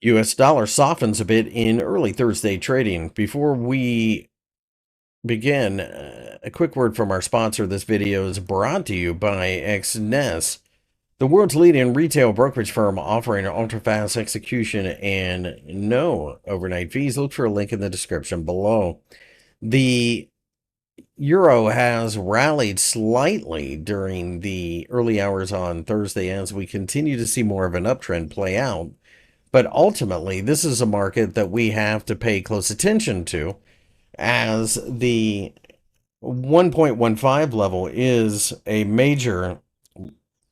US dollar softens a bit in early Thursday trading. Before we begin, a quick word from our sponsor. This video is brought to you by XNES, the world's leading retail brokerage firm offering ultra-fast execution and no overnight fees. Look for a link in the description below. The euro has rallied slightly during the early hours on Thursday as we continue to see more of an uptrend play out. But ultimately, this is a market that we have to pay close attention to, as the 1.15 level is a major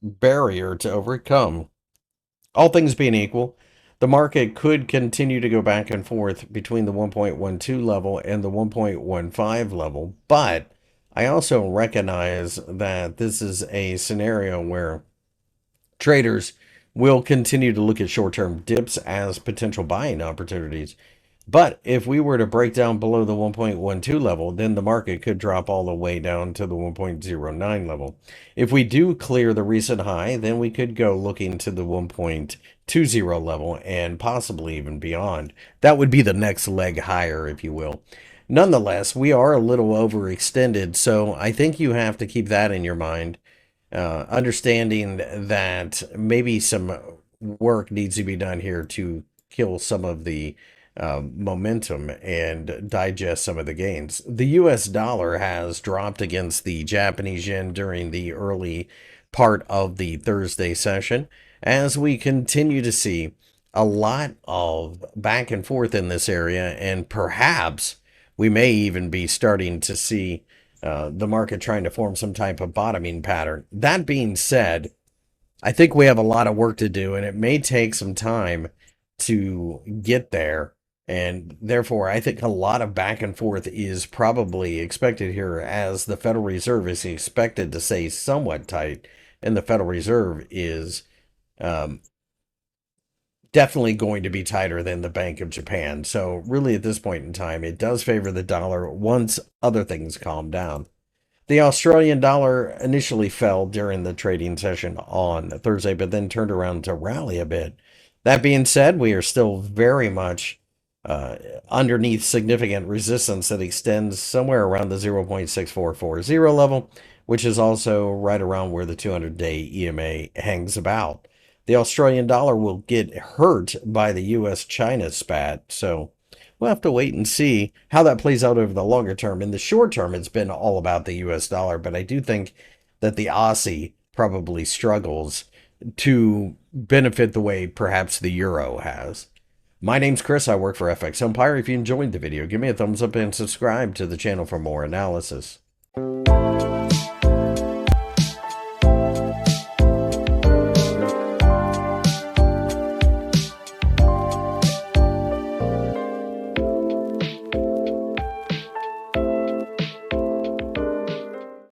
barrier to overcome. All things being equal, the market could continue to go back and forth between the 1.12 level and the 1.15 level, but I also recognize that this is a scenario where traders will continue to look at short-term dips as potential buying opportunities. But if we were to break down below the 1.12 level, then the market could drop all the way down to the 1.09 level. If we do clear the recent high, then we could go looking to the 1.20 level and possibly even beyond. That would be the next leg higher, if you will. Nonetheless, we are a little overextended, so I think you have to keep that in your mind. Understanding that maybe some work needs to be done here to kill some of the momentum and digest some of the gains. The US dollar has dropped against the Japanese yen during the early part of the Thursday session, as we continue to see a lot of back and forth in this area, and perhaps we may even be starting to see the market trying to form some type of bottoming pattern. That being said, I think we have a lot of work to do, and it may take some time to get there. And therefore, I think a lot of back and forth is probably expected here, as the Federal Reserve is expected to stay somewhat tight, and the Federal Reserve is um, definitely going to be tighter than the Bank of Japan. So really, at this point in time, it does favor the dollar once other things calm down. The Australian dollar initially fell during the trading session on Thursday, but then turned around to rally a bit. That being said, we are still very much underneath significant resistance that extends somewhere around the 0.6440 level, which is also right around where the 200-day EMA hangs about. The Australian dollar will get hurt by the US-China spat, so we'll have to wait and see how that plays out over the longer term. In the short term, it's been all about the US dollar, but I do think that the Aussie probably struggles to benefit the way perhaps the euro has. My name's Chris. I work for FXEmpire. If you enjoyed the video, give me a thumbs up and subscribe to the channel for more analysis.